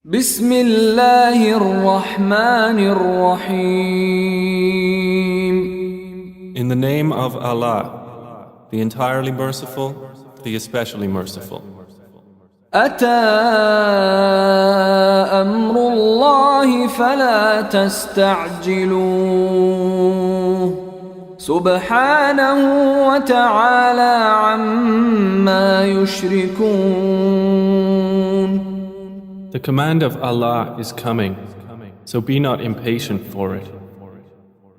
بسم الله الرحمن الرحيم. In the name of Allah, the entirely merciful, the especially merciful. أتى أمر الله فلا تستعجلوه سبحانه وتعالى عما يشركون. The command of Allah is coming, so be not impatient for it.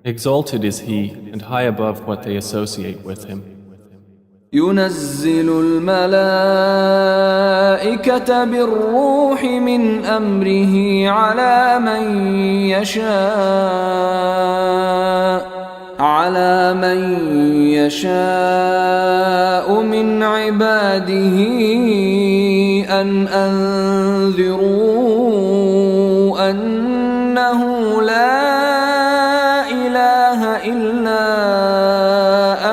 Exalted is He and high above what they associate with Him. ينزل الملائكة بالروح من أمره على من يشاء من عباده أن أنذروا أنه لا إله إلا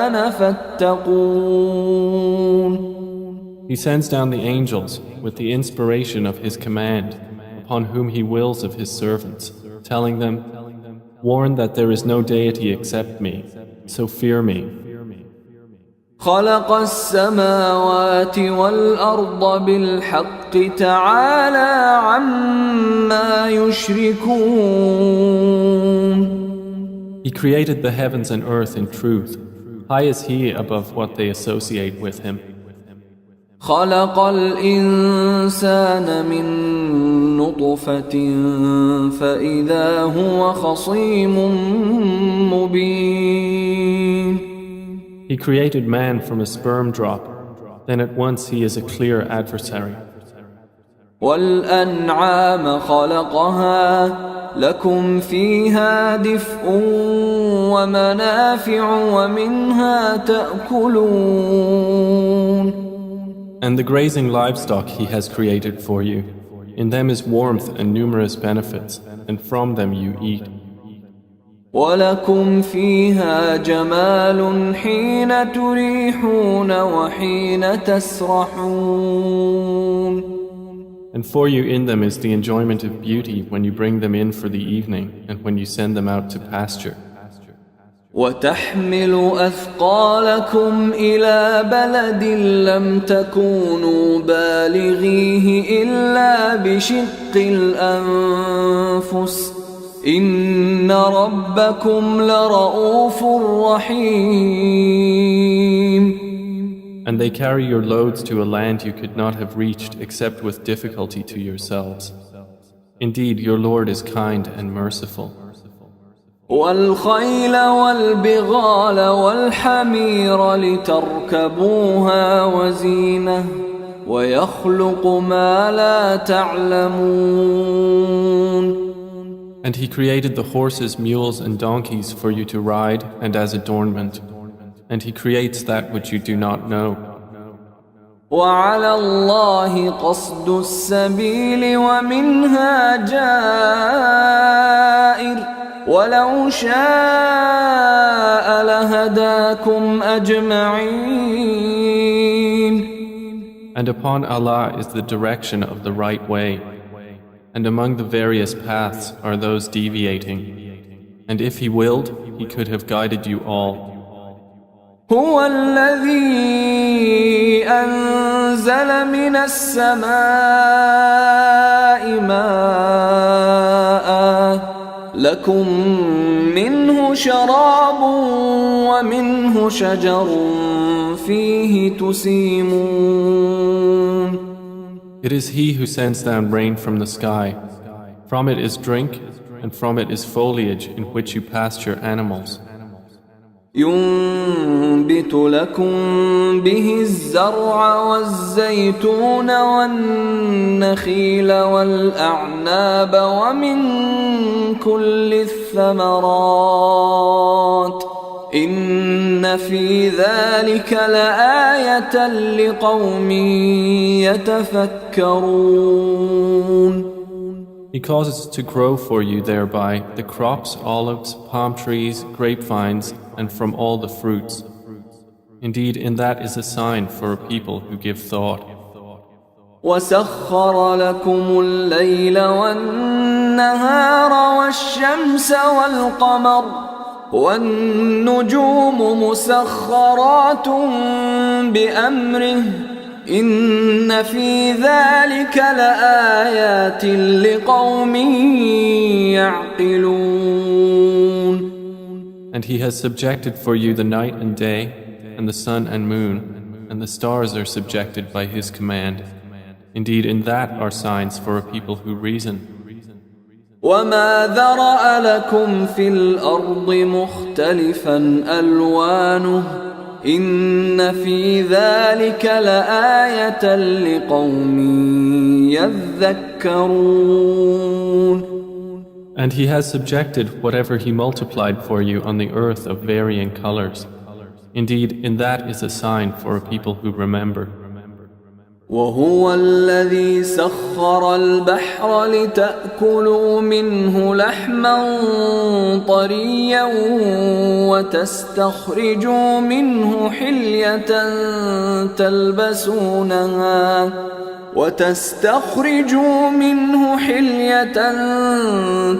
أنا فاتقون. He sends down the angels with the inspiration of His command upon whom He wills of His servants, telling them, warn that there is no deity except me, so fear me. خلق السماوات والأرض بالحق تعالى عما يشركون. He created the heavens and earth in truth. High is He above what they associate with Him. خلق الإنسان من نطفة فإذا هو خصيم مبين. He created man from a sperm drop, then at once he is a clear adversary. والأنعام خلقها لكم فيها دفء ومنافع ومنها تأكلون. And the grazing livestock He has created for you. In them is warmth and numerous benefits, and from them you eat. ولكم فيها جمال حين تريحون وحين تسرحون. And for you in them is the enjoyment of beauty when you bring them in for the evening and when you send them out to pasture. وتحمل أثقالكم إلى بلد لم تكونوا بالغيه إلا بشق الأنفس إن ربكم لرؤوف رحيم. And they carry your loads to a land you could not have reached except with difficulty to yourselves. Indeed, your Lord is kind and merciful. والخيل والبغال والحمير لتركبوها وزينة ويخلق ما لا تعلمون. And He created the horses, mules, and donkeys for you to ride and as adornment. And He creates that which you do not know. وعلى الله قصد السبيل ومنها جائر ولو شاء لهداكم أجمعين. And upon Allah is the direction of the right way. And among the various paths are those deviating. And if He willed, He could have guided you all. هو الذي أنزل من السماء ماء لكم منه شراب ومنه شجر فيه تسيمون. It is He who sends down rain from the sky. From it is drink, and from it is foliage in which you pasture animals. ينبت لكم به الزرع والزيتون والنخيل والأعناب ومن كل الثمرات إن في ذلك لآية لقوم يتفكرون. He causes to grow for you thereby the crops, olives, palm trees, grapevines, and from all the fruits. Indeed, in that is a sign for a people who give thought. وسخر لكم الليل والنهار والشمس والقمر والنجوم مسخرات بأمره إن في ذلك لآيات لقوم يعقلون. And he has subjected for you the night and day, and the sun and moon, and the stars are subjected by his command. Indeed, in that are signs for a people who reason. وما ذرأ لكم في الأرض مختلفا ألوانه إن في ذلك لآية لقوم يذكرون. And he has subjected whatever he multiplied for you on the earth of varying colors. Indeed, in that is a sign for a people who remember. وهو الذي سخر البحر لتأكلوا منه لحما طريا وتستخرجوا منه حلية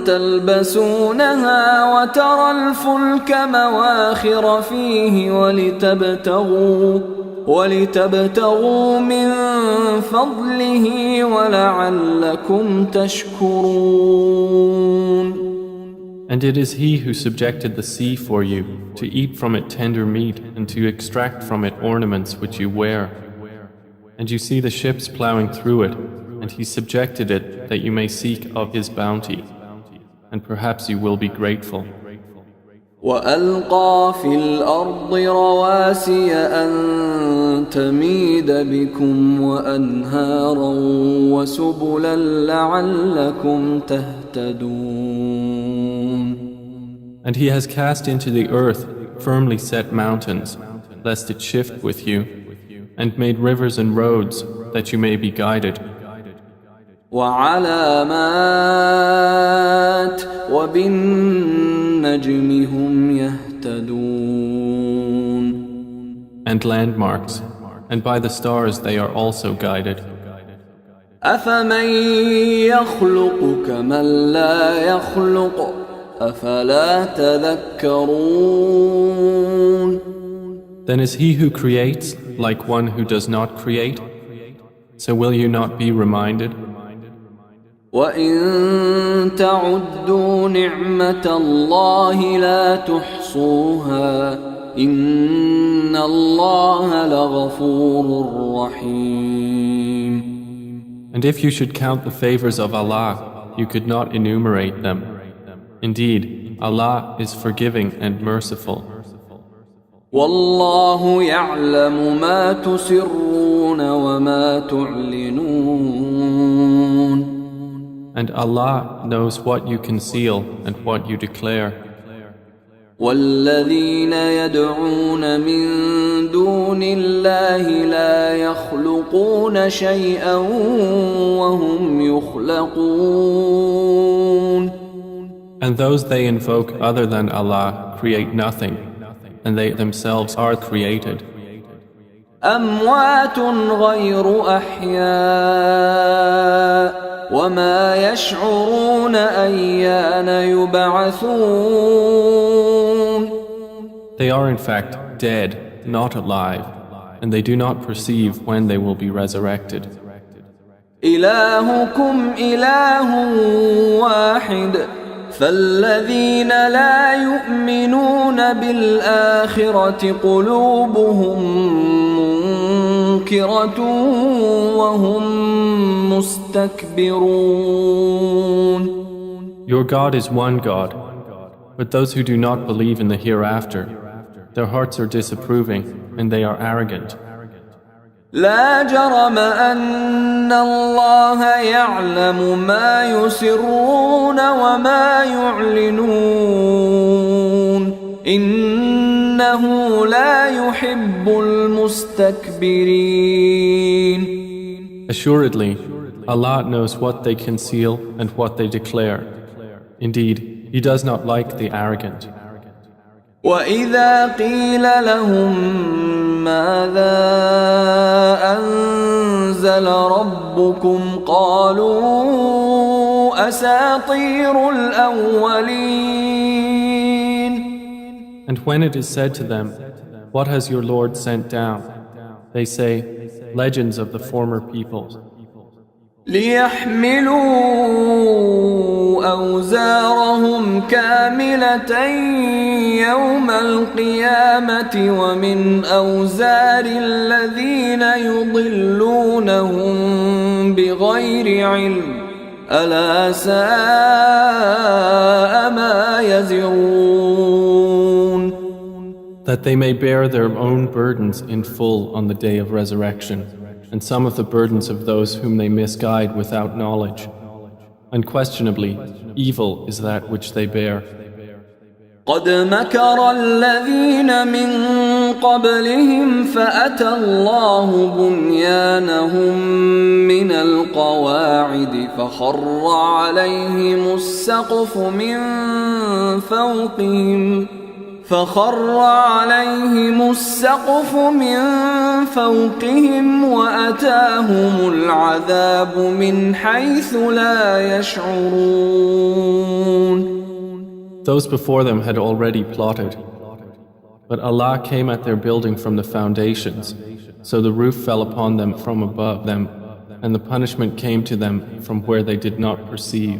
تلبسونها وترى الفلك مواخر فيه ولتبتغوا من فضله ولعلكم تشكرون. And it is he who subjected the sea for you, to eat from it tender meat and to extract from it ornaments which you wear. And you see the ships plowing through it, and he subjected it that you may seek of his bounty, and perhaps you will be grateful. وألقى في الأرض رواسي أن تميد بكم وأنهارا وسبلا لعلكم تهتدون. And he has cast into the earth firmly set mountains, lest it shift with you, and made rivers and roads that you may be guided. وعلامات وبالنجم هم يهتدون. And landmarks, and by the stars they are also guided. أفمن يخلق كمن لا يخلق أفلا تذكرون. Then is he who creates like one who does not create? So will you not be reminded? وَإِن تَعُدُّوا نِعْمَةَ اللَّهِ لَا تُحْصُوهَا إِنَّ اللَّهَ لَغَفُورٌ رَّحِيمٌ. And if you should count the favors of Allah, you could not enumerate them. Indeed, Allah is forgiving and merciful. وَاللَّهُ يَعْلَمُ مَا تُسِرُّونَ وَمَا تُعْلِنُونَ. And Allah knows what you conceal and what you declare. وَالَّذِينَ يَدْعُونَ مِن دُونِ اللَّهِ لَا يَخْلُقُونَ شَيْئًا وَهُمْ يُخْلَقُونَ. And those they invoke other than Allah create nothing, and they themselves are created. أَمْوَاتٌ غَيْرُ أَحْيَاءٍ وَمَا يَشْعُرُونَ أَيَّانَ يُبْعَثُونَ. They are in fact dead, not alive, and they do not perceive when they will be resurrected. إِلَٰهُكُمْ إِلَٰهٌ واحد فالذين لا يؤمنون بالآخرة قلوبهم منكرة وهم مستكبرون. Your God is one God, but those who do not believe in the hereafter, their hearts are disapproving and they are arrogant. لا جرم أن الله يعلم ما يسرون وما يعلنون إنه لا يحب المستكبرين. Assuredly, Allah knows what they conceal and what they declare. Indeed, He does not like the arrogant. وَإِذَا قِيلَ لَهُم مَّاذَا أنزل ربكم قالوا أساطير الأولين. And when it is said to them, "What has your Lord sent down?" they say, "Legends of the former peoples." ليحملوا أوزارهم كاملة يوم القيامة ومن أوزار الذين يضلونهم بغير علم ألا ساء ما يزرون. That they may bear their own burdens in full on the day of resurrection, and some of the burdens of those whom they misguide without knowledge. Unquestionably, evil is that which they bear. قد مكر الذين من قبلهم فأتى الله بنيانهم من القواعد فخر عليهم السقف من فوقهم وأتاهم العذاب من حيث لا يشعرون. Those before them had already plotted, but Allah came at their building from the foundations, so the roof fell upon them from above them, and the punishment came to them from where they did not perceive.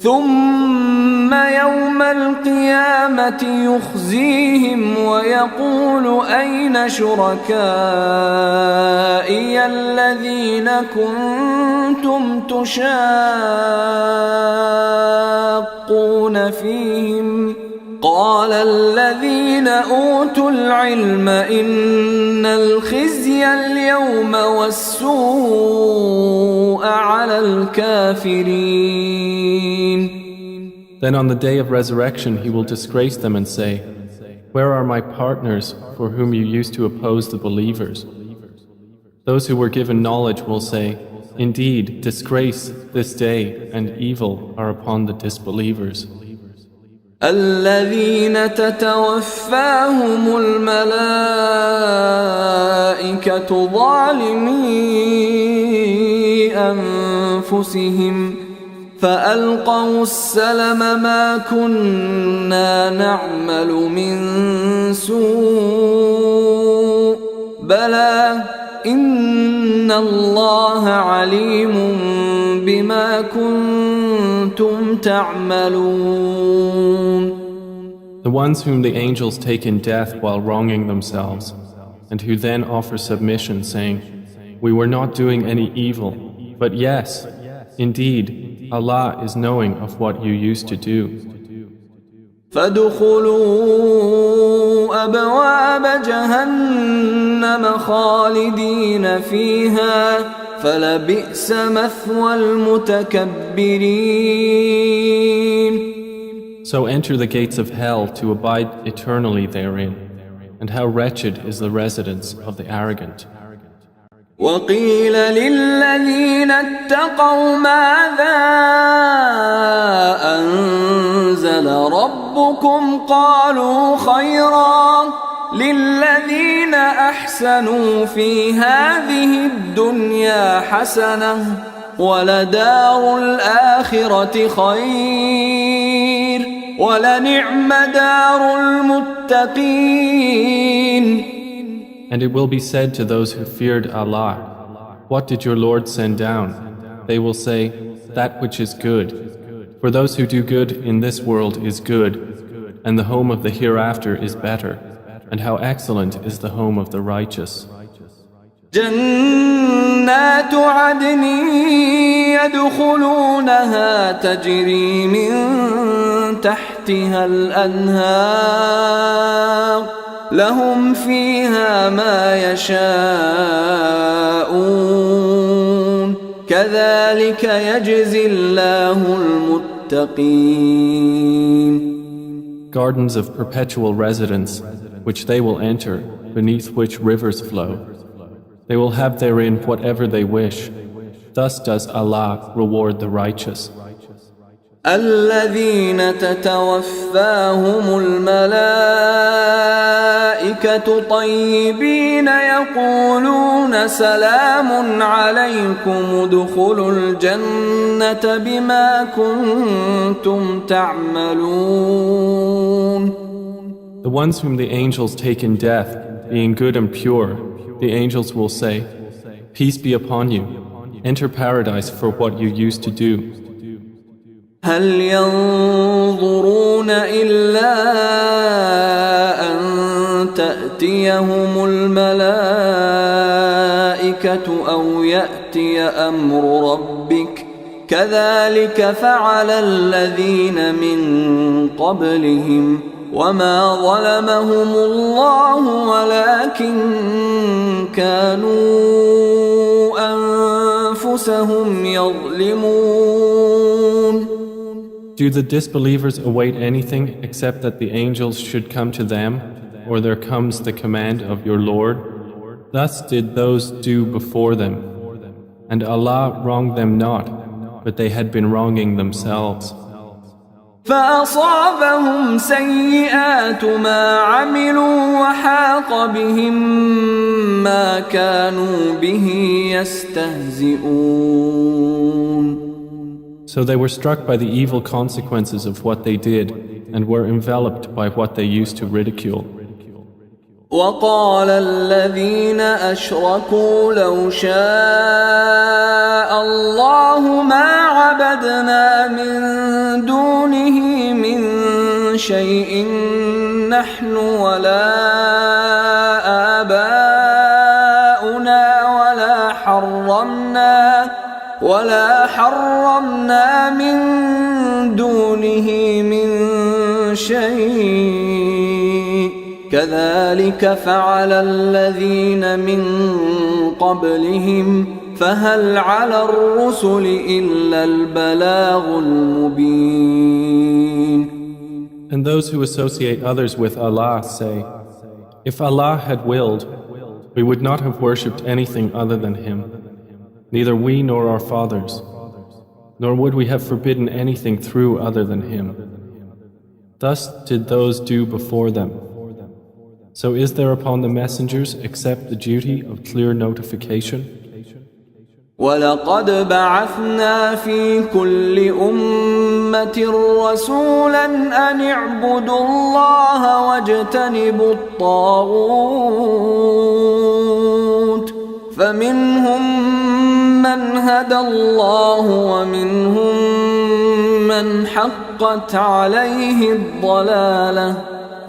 ثم يوم القيامة يخزيهم ويقول أين شركائي الذين كنتم تشاقون فيهم قال الذين أوتوا العلم إن الخزي اليوم والسوء على الكافرين. Then on the day of resurrection he will disgrace them and say, "Where are my partners for whom you used to oppose the believers?" Those who were given knowledge will say, "Indeed, disgrace this day and evil are upon the disbelievers." الذين تتوفاهم الملائكة ظالمي أنفسهم فألقوا السلم ما كنا نعمل من سوء بلى إن الله عليم بما كنتم تعملون. The ones whom the angels take in death while wronging themselves, and who then offer submission, saying, "We were not doing any evil, but yes, indeed, Allah is knowing of what you used to do." فادخلوا أبواب جهنم خالدين فيها فلبئس مثوى المتكبرين. So enter the gates of hell to abide eternally therein, and how wretched is the residence of the arrogant. وقيل للذين اتقوا ماذا أنزل ربكم قالوا خيرا للذين أحسنوا في هذه الدنيا حسنة ولدار الآخرة خير ولنعم دار المتقين. And it will be said to those who feared Allah, "What did your Lord send down?" They will say, "That which is good. For those who do good in this world is good, and the home of the hereafter is better, and how excellent is the home of the righteous." جنات عدن يدخلونها تجري من تحتها الأنهار لهم فيها ما يشاءون كذلك يجزي الله المتقين. Gardens of perpetual residence, which they will enter, beneath which rivers flow. They will have therein whatever they wish. Thus does Allah reward the righteous. الذين تتوفاهم الملائكة طيبين يقولون سلام عليكم ادخلوا الجنة بما كنتم تعملون. The ones whom the angels take in death, being good and pure, the angels will say, "Peace be upon you. Enter paradise for what you used to do." هل ينظرون إلا أن تأتيهم الملائكة أو يأتي أمر ربك كذلك فعل الذين من قبلهم وما ظلمهم الله ولكن كانوا أنفسهم يظلمون. Do the disbelievers await anything except that the angels should come to them, or there comes the command of your Lord? Thus did those do before them. And Allah wronged them not, but they had been wronging themselves. فأصابهم سيئات ما عملوا وحاق بهم ما كانوا به يستهزئون. So they were struck by the evil consequences of what they did and were enveloped by what they used to ridicule. وقال الذين أشركوا لو شاء الله ما عبدنا من دونه من شيء نحن ولا آباؤنا ولا حرمنا من دونه من شيء كذلك فعل الذين من قبلهم فهل على الرسل إلا البلاغ المبين. And those who associate others with Allah say, if Allah had willed, we would not have worshipped anything other than Him, neither we nor our fathers, nor would we have forbidden anything through other than Him. Thus did those do before them. So is there upon the messengers except the duty of clear notification? وَلَقَدْ بَعَثْنَا فِي كُلِّ أُمَّةٍ رَسُولًا أَنِ اعْبُدُوا اللَّهَ وَاجْتَنِبُوا الطَّاغُوتَ فَمِنْهُمْ مَنْ هَدَى اللَّهُ وَمِنْهُمْ مَنْ حَقَّتْ عَلَيْهِ الضَّلَالَةُ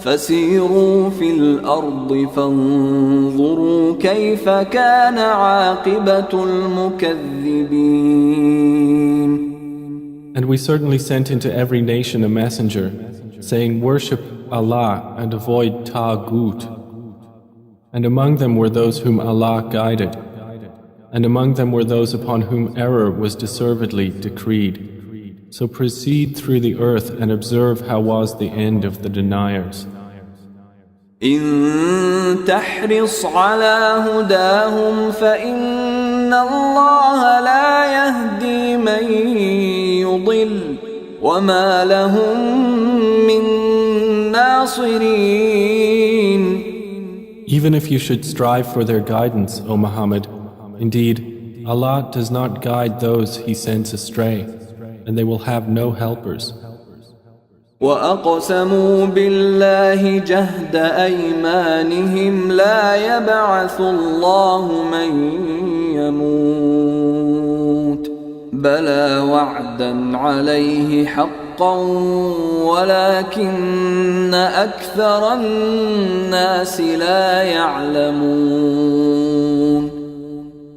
فسيروا في الأرض فانظروا كيف كان عاقبة المكذبين. And we certainly sent into every nation a messenger, saying, worship Allah and avoid Taghut. And among them were those whom Allah guided, and among them were those upon whom error was deservedly decreed. So proceed through the earth and observe how was the end of the deniers. إن تحرص على هداهم فإن الله لا يهدي من يضل وما لهم من ناصرين. Even if you should strive for their guidance, O Muhammad, indeed, Allah does not guide those He sends astray, and they will have no helpers. وأقسموا بالله جهد أيمانهم لا يبعث الله من يموت بلى وعدا عليه حقا ولكن أكثر الناس لا يعلمون.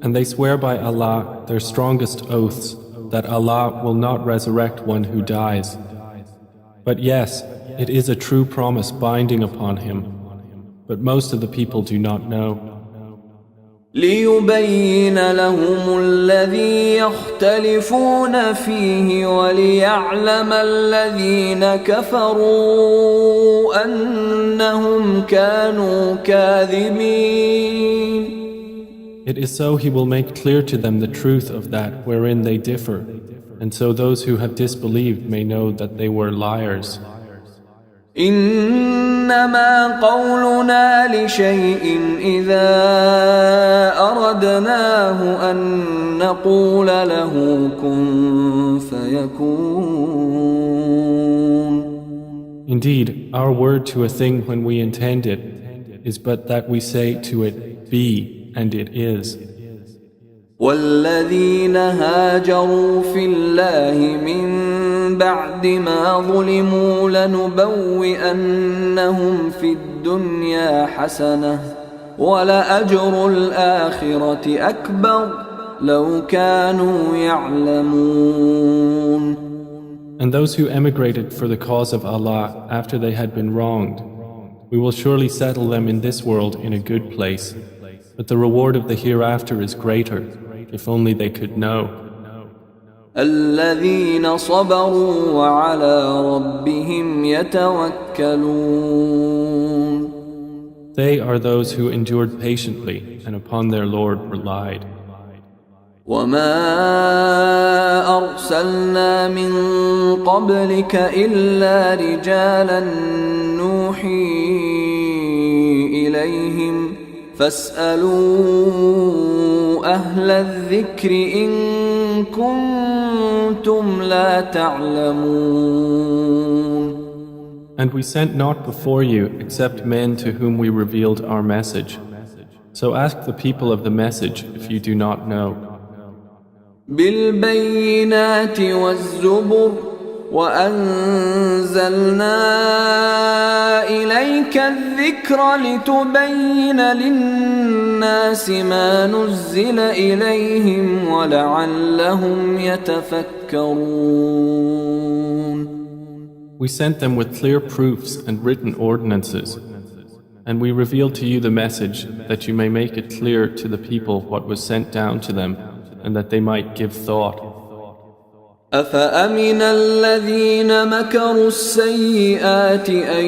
And they swear by Allah their strongest oaths that Allah will not resurrect one who dies. But yes, it is a true promise binding upon him, but most of the people do not know. ليبين لهم الذي يختلفون فيه وليعلم الذين كفروا أنهم كانوا كاذبين. It is so He will make clear to them the truth of that wherein they differ, and so those who have disbelieved may know that they were liars. إنما قولنا لشيء إذا أردناه أن نقول له كن فيكون. Indeed, our word to a thing when we intend it is but that we say to it, be, and it is. والذين هاجروا في الله من بعد ما ظلموا لنبوئنهم في الدنيا حسنة ولأجر الآخرة أكبر لو كانوا يعلمون. And those who emigrated for the cause of Allah after they had been wronged, we will surely settle them in this world in a good place, but the reward of the hereafter is greater, if only they could know. الذين صبروا وعلى ربهم يتوكلون. They are those who endured patiently and upon their Lord relied. وما أرسلنا من قبلك إلا رجالا نوحي إليهم فاسألوا أهل الذكر إن كنتم لا تعلمون. And we sent not before you except men to whom we revealed our message. So ask the people of the message if you do not know. بالبينات والزبر وأنزلنا إليك الذكر لتبين للناس ما نزل إليهم ولعلهم يتفكرون. We sent them with clear proofs and written ordinances, and we revealed to you the message that you may make it clear to the people what was sent down to them, and that they might give thought. أفأمن الذين مكروا السيئات أن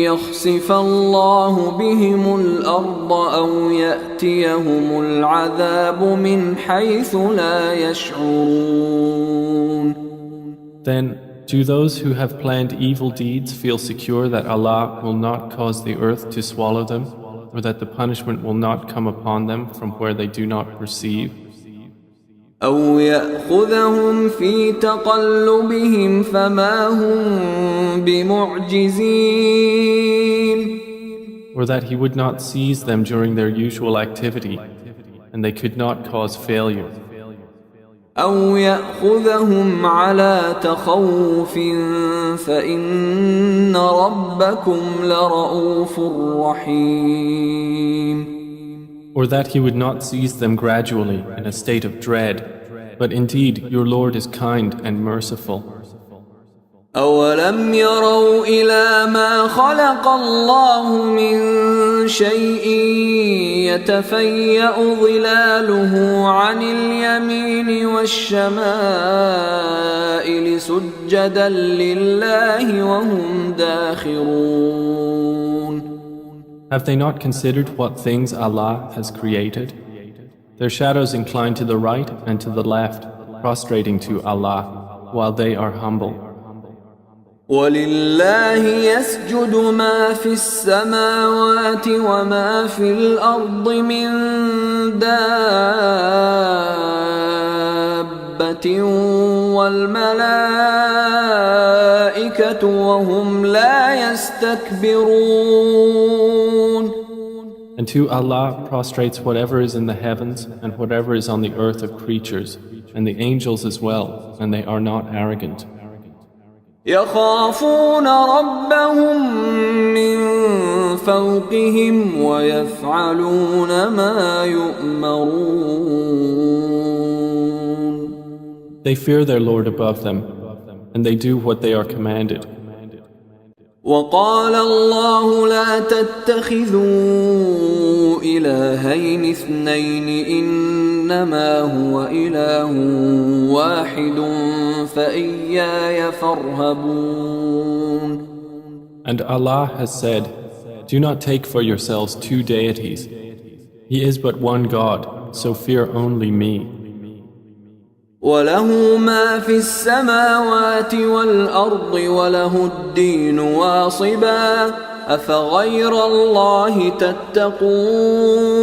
يخسف الله بهم الأرض أو يأتيهم العذاب من حيث لا يشعرون. Then, do those who have planned evil deeds feel secure that Allah will not cause the earth to swallow them, or that the punishment will not come upon them from where they do not perceive? أو يأخذهم في تقلبهم فما هم بمعجزين. Or that He would not seize them during their usual activity, and they could not cause failure. أو يأخذهم على تخوف فإن ربكم لرؤوف رحيم. Or that He would not seize them gradually in a state of dread, but indeed your Lord is kind and merciful. أولم يروا إلى ما خلق الله من شيء يتفيأ ظلاله عن اليمين والشمائل سجدا لله وهم داخرون. Have they not considered what things Allah has created? Their shadows incline to the right and to the left, prostrating to Allah, while they are humble. ولله يسجد ما في السماوات وما في الأرض من دابة والملائكة وهم لا يستكبرون. And to Allah prostrates whatever is in the heavens and whatever is on the earth of creatures, and the angels as well, and they are not arrogant. يخافون ربهم من فوقهم ويفعلون ما يؤمرون. They fear their Lord above them, and they do what they are commanded. وقال الله لا تتخذوا إلهين اثنين إنما هو إله واحد فإياي فارهبون. And Allah has said, do not take for yourselves two deities. He is but one God, so fear only me. وله ما في السماوات والأرض وله الدين واصبا أفغير الله تتقون.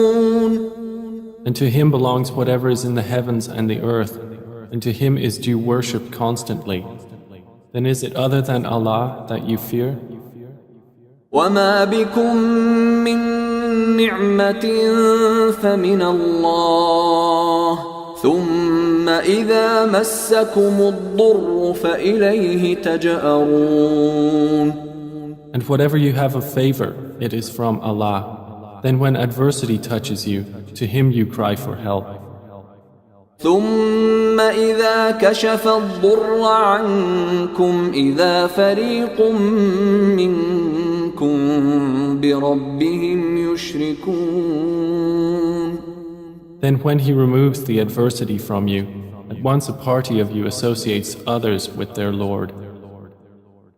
And to him belongs whatever is in the heavens and the earth, and to him is due worship constantly. Then is it other than Allah that you fear? وما بكم من نعمة فمن الله ثم إذا مسكم الضر فإليه تجأرون. And whatever you have of favor, it is from Allah. Then when adversity touches you, to him you cry for help. ثم إذا كشف الضر عنكم إذا فريق منكم بربهم يشركون. Then when he removes the adversity from you, at once a party of you associates others with their Lord.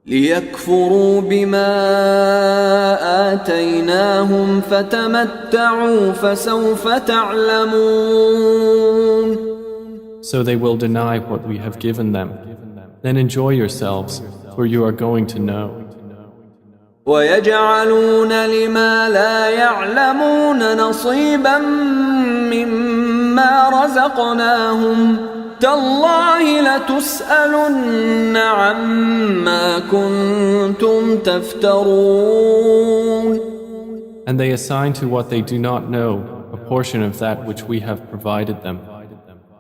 ليكفروا بما آتيناهم فتمتعوا فسوف تعلمون. So they will deny what we have given them. Then enjoy yourselves, for you are going to know. ويجعلون لما لا يعلمون نصيبا مما رزقناهم تالله لتسألن عما كنتم تفترون. And they assign to what they do not know a portion of that which we have provided them.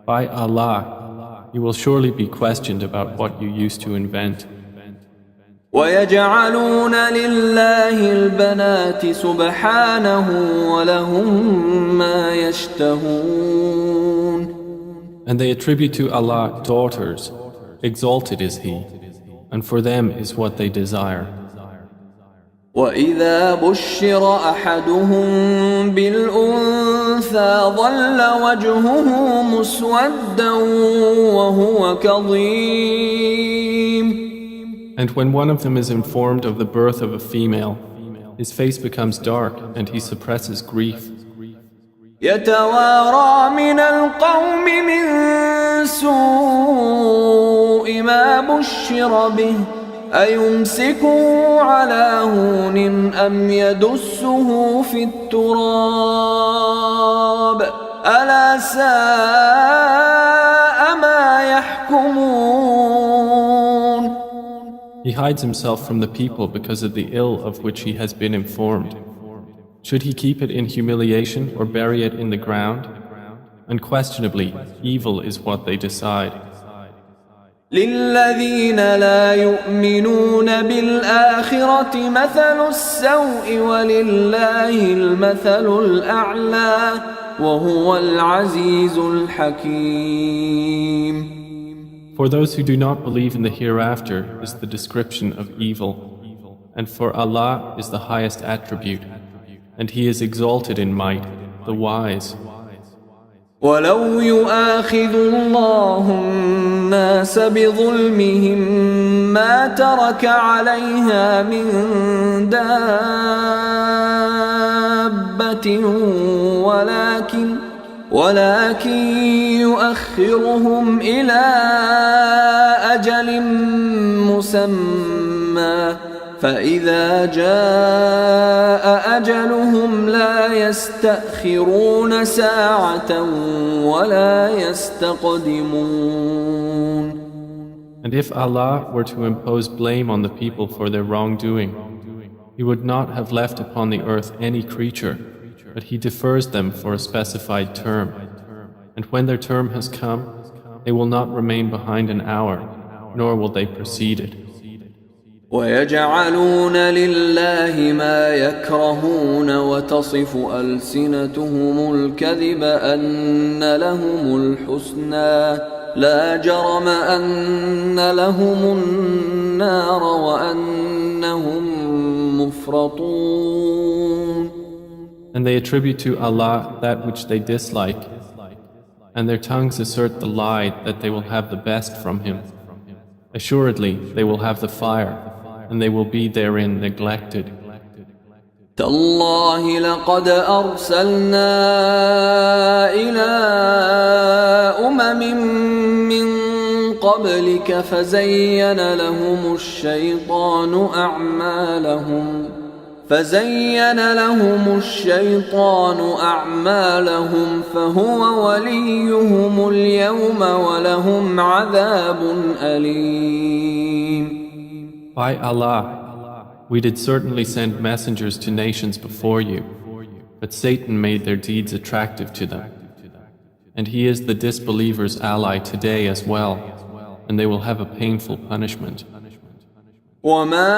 By Allah, you will surely be questioned about what you used to invent. ويجعلون لله البنات سبحانه ولهم ما يشتهون. And they attribute to Allah daughters, exalted is He, and for them is what they desire. وإذا بشر أحدهم بالأنثى ظل وجهه مسودا وهو كظيم. And when one of them is informed of the birth of a female, his face becomes dark and he suppresses grief. يتوارى من القوم من سوء ما بشر به أيمسكه على هون أم يدسه في التراب ألا ساء ما يحكمون. He hides himself from the people because of the ill of which he has been informed. Should he keep it in humiliation or bury it in the ground? Unquestionably, evil is what they decide. للذين لا يؤمنون بالآخرة مثل السوء ولله المثل الأعلى وهو العزيز الحكيم. For those who do not believe in the hereafter is the description of evil, and for Allah is the highest attribute, and He is exalted in might, the wise. ولو يؤاخذ الله الناس بظلمهم ما ترك عليها من دابة ولكن يؤخرهم إلى أجل مسمى فإذا جاء أجلهم لا يستأخرون ساعة ولا يستقدمون. And if Allah were to impose blame on the people for their wrongdoing, He would not have left upon the earth any creature, but He defers them for a specified term. And when their term has come, they will not remain behind an hour, nor will they precede it. ويجعلون لله ما يكرهون وتصف ألسنتهم الكذب أن لهم الحسنى لا جرم أن لهم النار وأنهم مفرطون. And they attribute to Allah that which they dislike, and their tongues assert the lie that they will have the best from Him. Assuredly, they will have the fire, and they will be therein neglected. تالله لقد أرسلنا إلى أمم من قبلك فزين لهم الشيطان أعمالهم فهو وليهم اليوم ولهم عذاب أليم. By Allah, we did certainly send messengers to nations before you, but Satan made their deeds attractive to them. And he is the disbelievers' ally today as well, and they will have a painful punishment. وما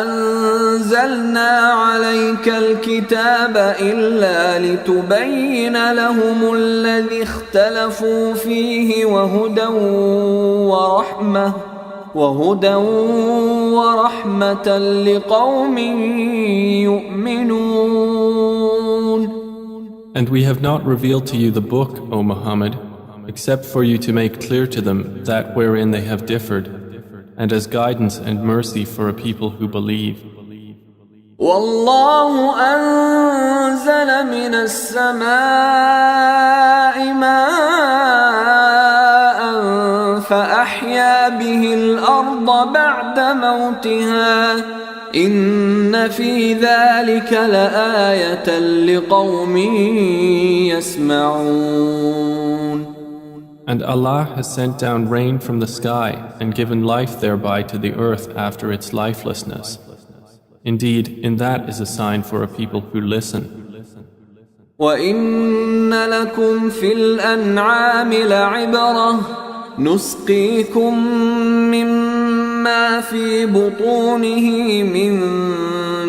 أنزلنا عليك الكتاب إلا لتبين لهم الذي اختلفوا فيه وهدى ورحمة لقوم يؤمنون. And we have not revealed to you the book, O Muhammad, except for you to make clear to them that wherein they have differed, and as guidance and mercy for a people who believe. والله أنزل من السماء ماء فأحيا به الأرض بعد موتها إن في ذلك لآية لقوم يسمعون. And Allah has sent down rain from the sky and given life thereby to the earth after its lifelessness. Indeed, in that is a sign for a people who listen. وَإِنَّ لَكُمْ فِي الْأَنْعَامِ لَعِبْرَةً نُسْقِيكُم مِّمَّا فِي بُطُونِهِ مِن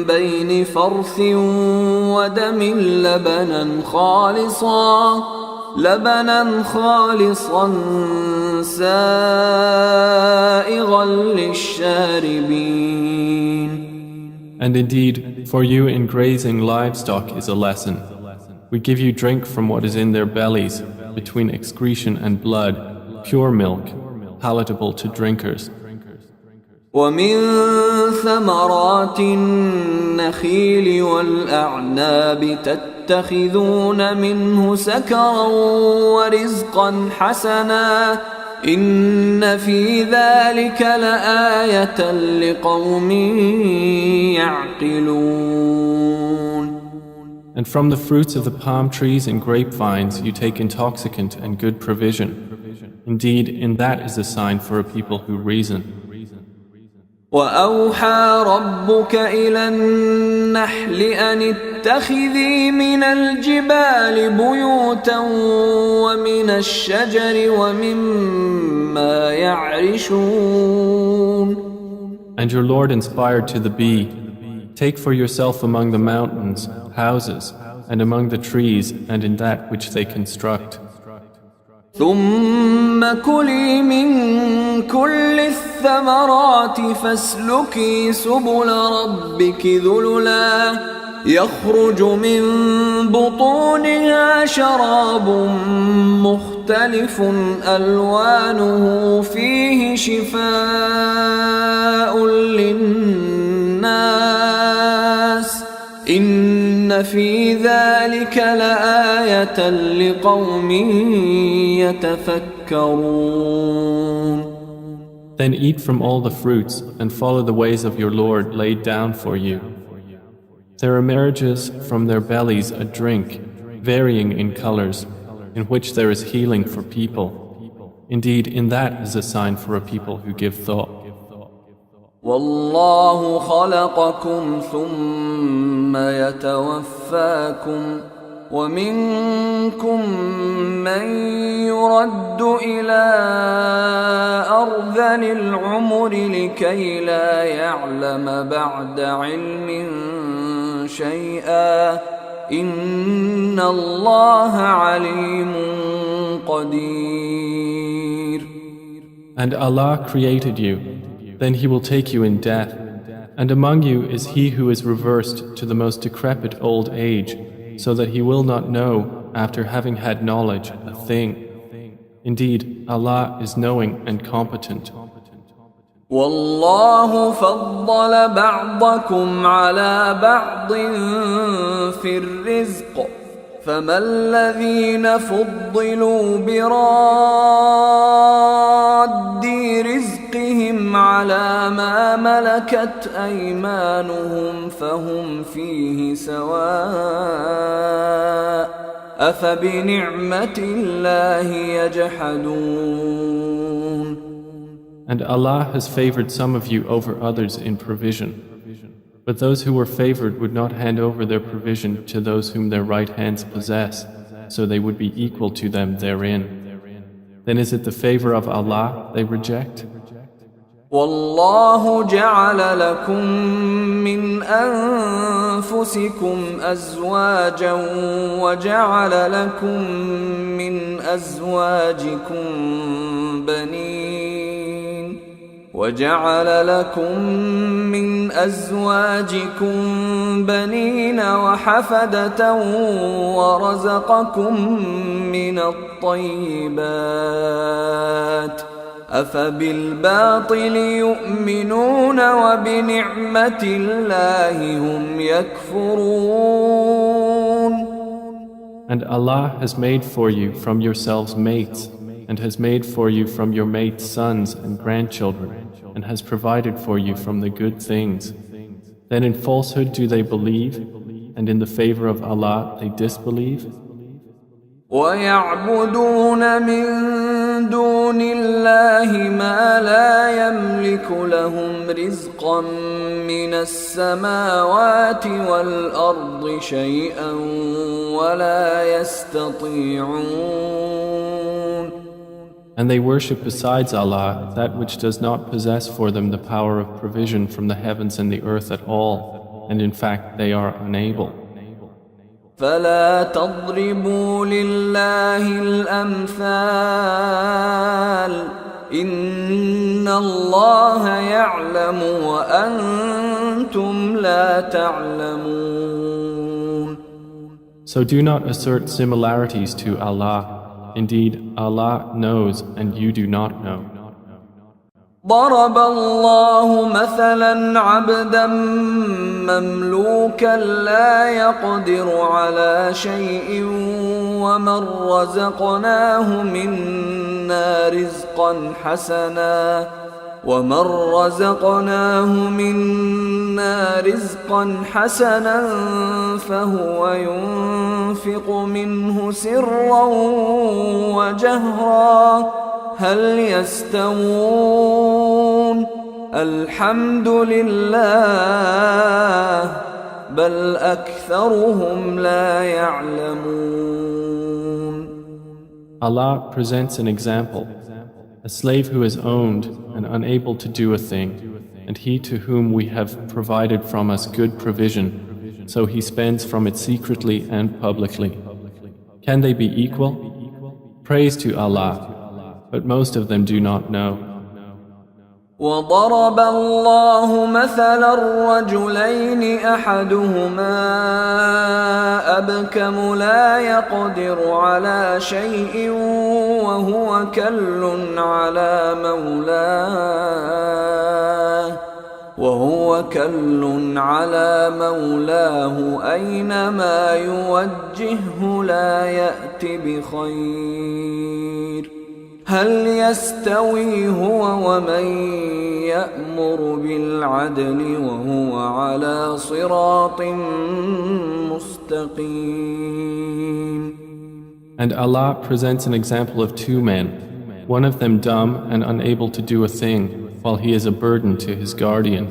بَيْنِ فَرْثٍ وَدَمٍ لبنا خالصا سائغا للشاربين. And indeed, for you in grazing livestock is a lesson. We give you drink from what is in their bellies, between excretion and blood, pure milk, palatable to drinkers. ومن ثمرات النخيل والأعناب تتخذون منه سكرا ورزقا حسنا إن في ذلك لآية لقوم يعقلون. And from the fruits of the palm trees and grapevines you take intoxicant and good provision. Indeed, in that is a sign for a people who reason. وأوحى ربك إلى النحل أن اتخذي من الجبال بيوتا ومن الشجر ومما يعرشون. And your Lord inspired to the bee, take for yourself among the mountains houses, and among the trees and in that which they construct. ثم كلي من كل الثمرات فاسلكي سبل ربك ذللا يخرج من بطونها شراب مختلف ألوانه فيه شفاء للناس إن في ذلك لآية لقوم يتفكرون. Then eat from all the fruits and follow the ways of your Lord laid down for you. There emerges from their bellies a drink, varying in colors, in which there is healing for people. Indeed, in that is a sign for a people who give thought. والله خلقكم ثم يتوفاكم ومنكم من يرد إلى أرذل العمر لكي لا يعلم بعد علم شيئا إن الله عليم قدير. And Allah created you. Then He will take you in death, and among you is he who is reversed to the most decrepit old age, so that he will not know, after having had knowledge, a thing. Indeed, Allah is knowing and competent. والله فضل بعضكم على بعض في الرزق فما الذين فضلوا براد رزقهم على ما ملكت أيمانهم فهم فيه سواء أفبنعمة الله يجحدون. And Allah has favored some of you over others in provision. But those who were favored would not hand over their provision to those whom their right hands possess, so they would be equal to them therein. Then is it the favor of Allah they reject? والله جعل لكم من أنفسكم أزواجا وجعل لكم من أزواجكم بنين وحفدة ورزقكم من الطيبات أفبالباطل يؤمنون وبنعمة الله هم يكفرون. And Allah has made for you from yourselves mates, and has made for you from your mates sons and grandchildren, and has provided for you from the good things. Then in falsehood do they believe, and in the favor of Allah they disbelieve? ويعبدون من دون الله ما لا يملك لهم رزقا من السماوات والأرض شيئا ولا يستطيعون. And they worship besides Allah that which does not possess for them the power of provision from the heavens and the earth at all, and in fact they are unable. فلا تضربوا لله الأمثال إن الله يعلم وأنتم لا تعلمون. So do not assert similarities to Allah. Indeed, Allah knows and you do not know. ضرب الله مثلا عبدا مملوكا لا يقدر على شيء ومن رزقناه منا رزقا حسنا فهو ينفق منه سرا وجهرا هل يستوون الحمد لله بل أكثرهم لا يعلمون. Allah presents an example. A slave who is owned and unable to do a thing, and he to whom we have provided from us good provision, so he spends from it secretly and publicly. Can they be equal? Praise to Allah, but most of them do not know. وضرب الله مثلا رجلين أحدهما أبكم لا يقدر على شيء وهو كل على مولاه أينما يوجهه لا يأت بخير هل يستوي هو ومن يأمر بالعدل وهو على صراط مستقيم. And Allah presents an example of two men, one of them dumb and unable to do a thing, while he is a burden to his guardian.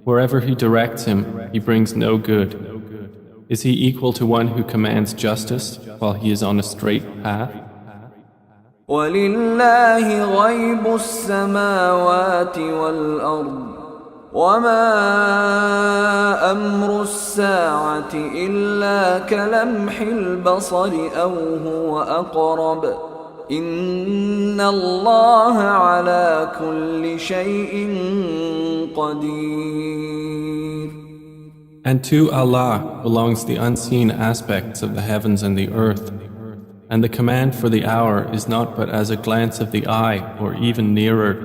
Wherever he directs him, he brings no good. Is he equal to one who commands justice while he is on a straight path? ولله غيب السماوات والأرض وما أمر الساعة إلا كلمح البصر أو هو أقرب إن الله على كل شيء قدير. And to Allah belongs the unseen aspects of the heavens and the earth. And the command for the hour is not but as a glance of the eye or even nearer.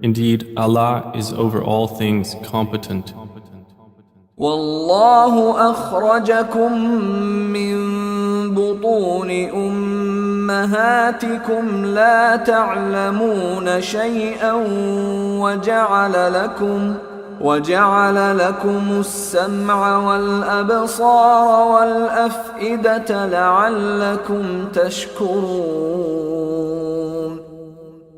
Indeed, Allah is over all things competent. والله أخرجكم من بطون أمهاتكم لا تعلمون شيئا وجعل لكم السمع والأبصار والأفئدة لعلكم تشكرون.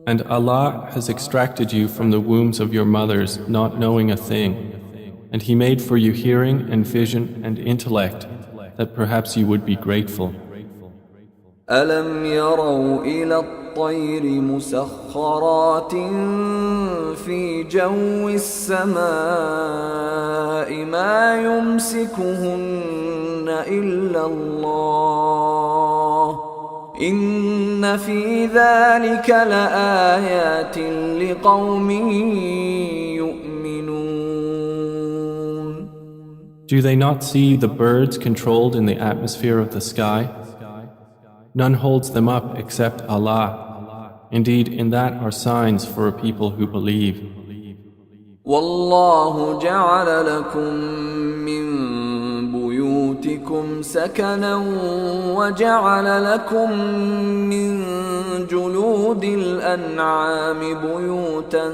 And Allah has extracted you from the wombs of your mothers not knowing a thing, and He made for you hearing and vision and intellect that perhaps you would be grateful. ألم يروا إلى الطير مسخرات في جو السماء ما يمسكهن إلا الله إن في ذلك لآيات لقوم يؤمنون. Do they not see the birds controlled in the atmosphere of the sky? None holds them up except Allah. Indeed, in that are signs for a people who believe. والله جعل لكم من بيوتكم سكنا وجعل لكم من جلود الأنعام بيوتا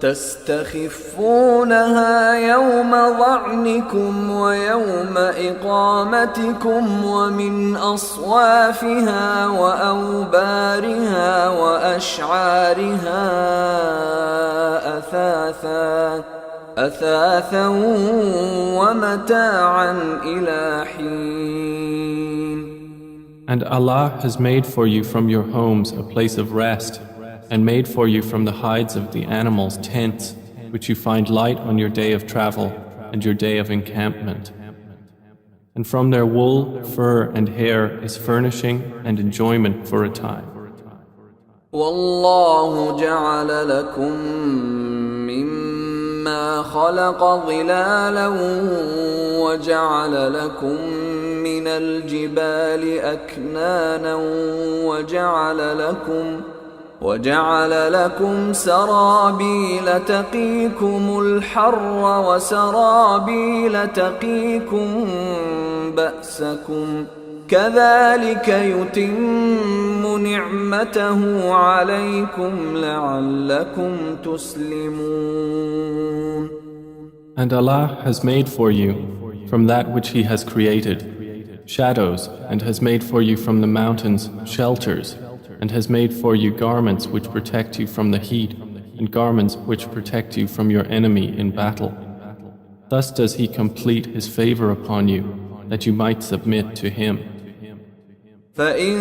تستخفونها يوم ظعنكم ويوم إقامتكم ومن أصوافها وأوبارها وأشعارها أثاثا ومتاعا إلى حين. And Allah has made for you from your homes a place of rest, and made for you from the hides of the animals tents, which you find light on your day of travel and your day of encampment. And from their wool, fur, and hair is furnishing and enjoyment for a time. والله جعل لكم مما خلق ظلالا وجعل لكم من الجبال أكنانا وجعل لكم سرابيل تقيكم الحر وسرابيل تقيكم بأسكم كذلك يتم نعمته عليكم لعلكم تسلمون. And Allah has made for you from that which He has created shadows, and has made for you from the mountains shelters, and has made for you garments which protect you from the heat, and garments which protect you from your enemy in battle. Thus does He complete His favor upon you, that you might submit to Him. فَإِن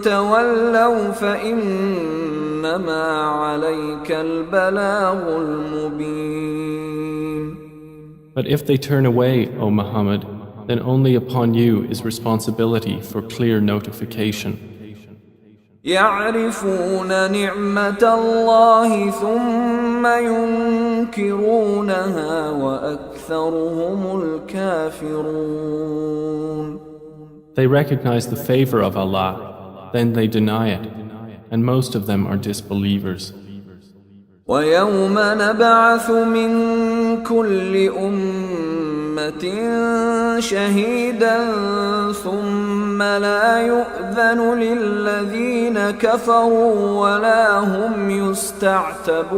تَوَلَّوْا فَإِنَّمَا عَلَيْكَ الْبَلَاغُ الْمُبِينُ. But if they turn away, O Muhammad, then only upon you is responsibility for clear notification. يعرفون نعمة الله ثم ينكرونها وأكثرهم الكافرون. They recognize the favor of Allah, then they deny it, and most of them are disbelievers. ويوم نبعث من كل أمة شهيدا ثم لا يؤذن للذين كفروا ولا هم يستعتبون.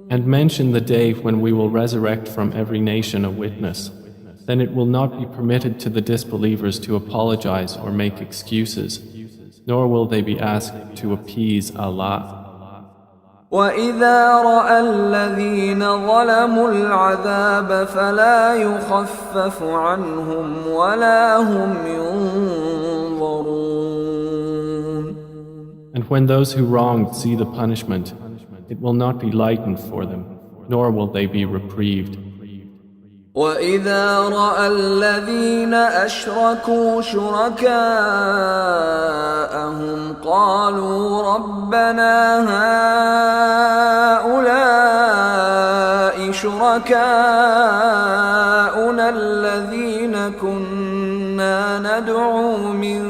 And mention the day when we will resurrect from every nation a witness. Then it will not be permitted to the disbelievers to apologize or make excuses, nor will they be asked to appease Allah. وَإِذَا رَأَى الَّذِينَ ظَلَمُوا الْعَذَابَ فَلَا يُخَفَّفُ عَنْهُمْ وَلَا هُمْ يُنظَرُونَ. And when those who wronged see the punishment, it will not be lightened for them, nor will they be reprieved. وَإِذَا رَأَى الَّذِينَ أَشْرَكُوا شُرَكَاءَهُمْ قَالُوا رَبَّنَا هَؤُلَاءِ شُرَكَاؤُنَا الَّذِينَ كُنَّا نَدْعُو مِن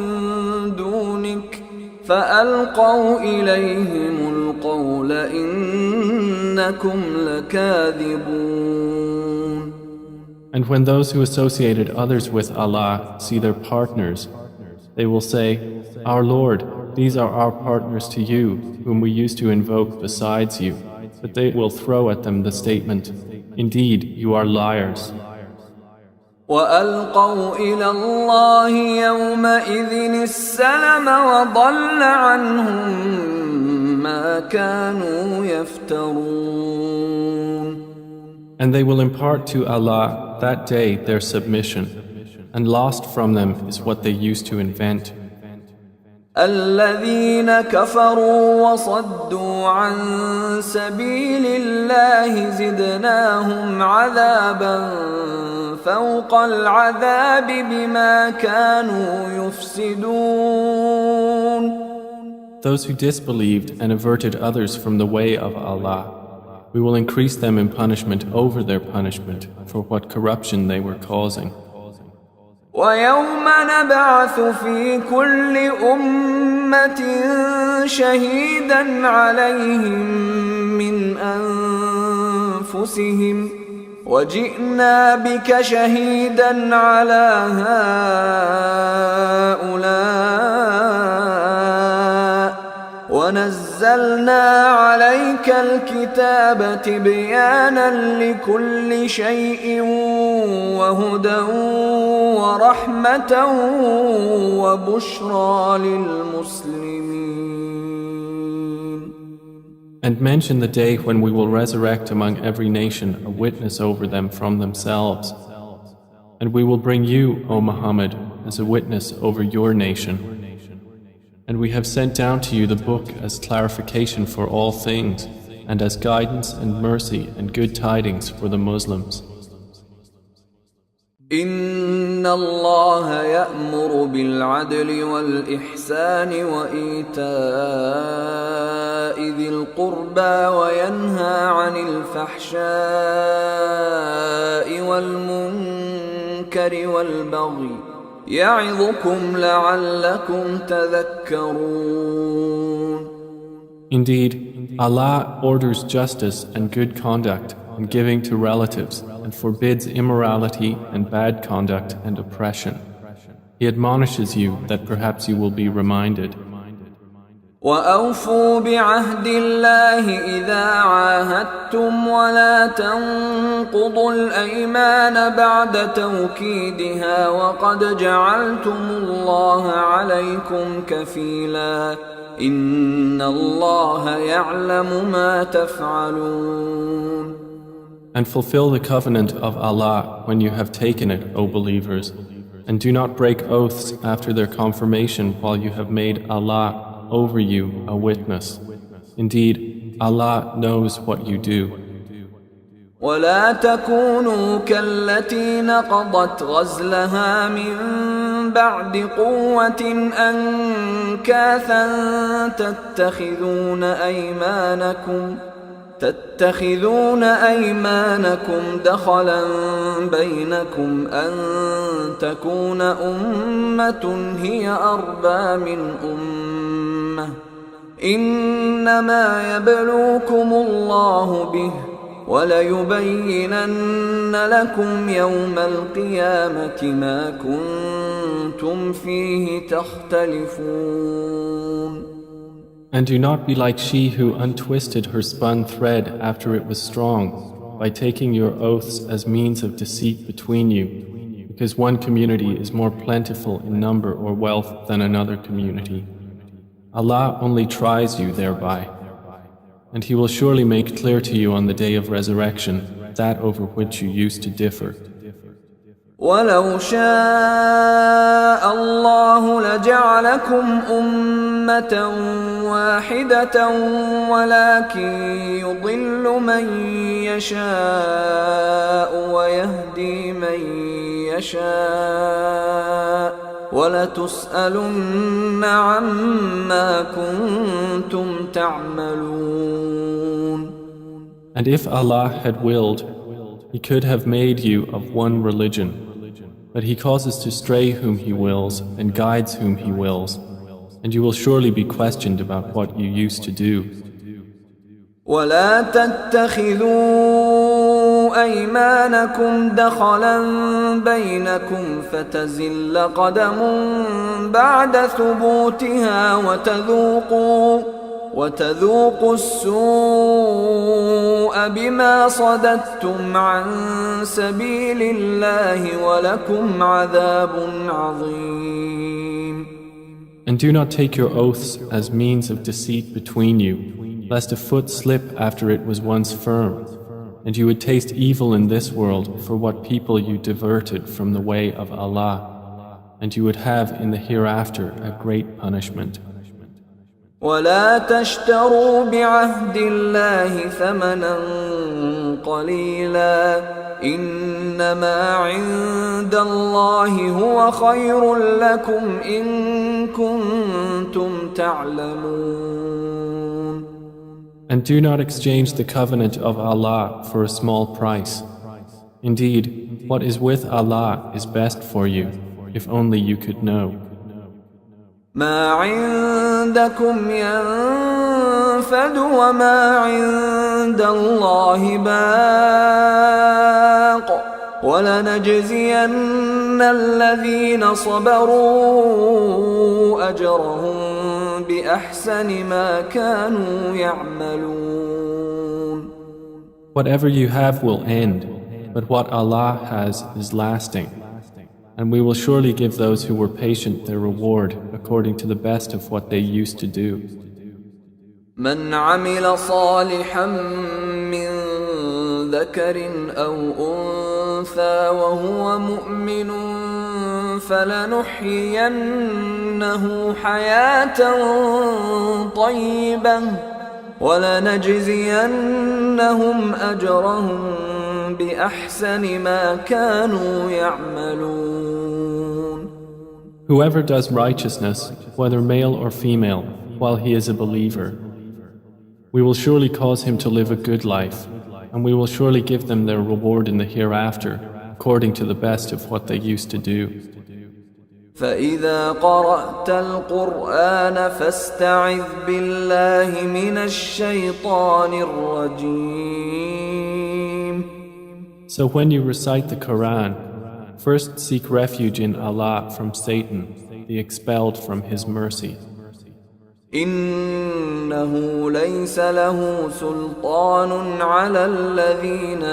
دُونِكَ فألقوا إليهم القول إنكم لكاذبون. And when those who associated others with Allah see their partners, they will say, Our Lord, these are our partners to you, whom we used to invoke besides you. But they will throw at them the statement, Indeed, you are liars. وألقوا إلى الله يومئذ السلم وضل عنهم ما كانوا يفترون. And they will impart to Allah that day their submission, and lost from them is what they used to invent. الذين كفروا وصدوا عن سبيل الله زدناهم عذابا فوق العذاب بما كانوا يفسدون. Those who disbelieved and averted others from the way of Allah, we will increase them in punishment over their punishment for what corruption they were causing. ويوم نبعث في كل أمة شهيدا عليهم من أنفسهم وجئنا بك شهيدا على هؤلاء ونزلنا عليك الكتاب تبيانا لكل شيء وهدى ورحمة وبشرى للمسلمين. And mention the day when we will resurrect among every nation a witness over them from themselves. And we will bring you, O Muhammad, as a witness over your nation. And we have sent down to you the book as clarification for all things, and as guidance and mercy and good tidings for the Muslims. إن الله يأمر بالعدل والإحسان وإيتاء ذي القربى وينهى عن الفحشاء والمنكر والبغي يعظكم لعلكم تذكرون. Indeed, Allah orders justice and good conduct and giving to relatives and forbids immorality and bad conduct and oppression. He admonishes you that perhaps you will be reminded. وأوفوا بعهد الله إذا عاهدتم ولا تنقضوا الأيمان بعد توكيدها وقد جعلتم الله عليكم كفيلا إن الله يعلم ما تفعلون. And fulfill the covenant of Allah when you have taken it, O believers, and do not break oaths after their confirmation while you have made Allah over you a witness. Indeed, Allah knows what you do. ولا تكونوا كالتي نقضت غزلها من بعد قوة أنكاثا تتخذون أيمانكم دخلا بينكم أن تكون أمة هي أربى من أمة إنما يبلوكم الله به وليبينن لكم يوم القيامة ما كنتم فيه تختلفون. And do not be like she who untwisted her spun thread after it was strong, by taking your oaths as means of deceit between you, because one community is more plentiful in number or wealth than another community. Allah only tries you thereby, and He will surely make clear to you on the day of resurrection that over which you used to differ. ولو شاء الله لجعلكم أمة واحدة ولكن يضل من يشاء ويهدي من يشاء ولتسألن عما كنتم تعملون. And if Allah had willed, He could have made you of one religion, but He causes to stray whom He wills and guides whom He wills. and you will surely be questioned about what you used to do. ولا تتخذوا أيمانكم دخلا بينكم فتزل قدم بعد ثبوتها وتذوقوا السوء بما صددتم عن سبيل الله ولكم عذاب عظيم. And do not take your oaths as means of deceit between you, lest a foot slip after it was once firm, and you would taste evil in this world for what people you diverted from the way of Allah, and you would have in the hereafter a great punishment. ولا تشتروا بعهد الله ثمنا قليلا إنما عند الله هو خير لكم إن كنتم تعلمون. And do not exchange the covenant of Allah for a small price. Indeed, what is with Allah is best for you, if only you could know. ما عندكم ينفد وما عند الله باق ولنجزين الذين صبروا أجرهم بأحسن ما كانوا يعملون. Whatever you have will end, but what Allah has is lasting. And we will surely give those who were patient their reward according to the best of what they used to do. من عمل صالحا من ذكر أو أنثى وهو مؤمن فلنحيينه حياة طيبة ولنجزينهم أجرهم بأحسن ما كانوا يعملون. Whoever does righteousness, whether male or female, while he is a believer, we will surely cause him to live a good life, and we will surely give them their reward in the hereafter, according to the best of what they used to do. فإذا قرأت القرآن فاستعذ بالله من الشيطان الرجيم. So when you recite the Quran, first seek refuge in Allah from Satan, the expelled from His mercy. إنه ليس له سلطان على الذين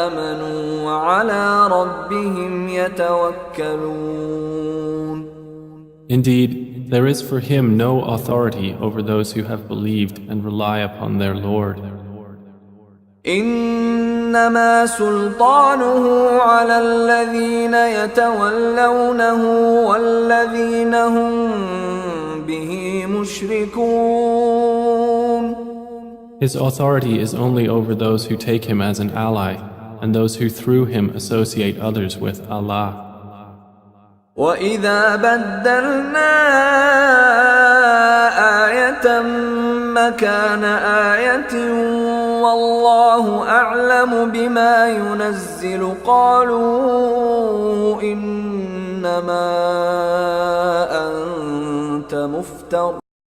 آمنوا وعلى ربهم يتوكلون. Indeed, there is for him no authority over those who have believed and rely upon their Lord. إنما سلطانه على الذين يتولونه والذين هم به مشركون. His authority is only over those who take him as an ally and those who through him associate others with Allah. وَإِذَا بَدَّلْنَا آيَةً مَكَانَ آيَةٍ وَاللَّهُ أَعْلَمُ بِمَا يُنَزِّلُ قَالُوا إِنَّمَا أَنْتَ مُفْتَرٍ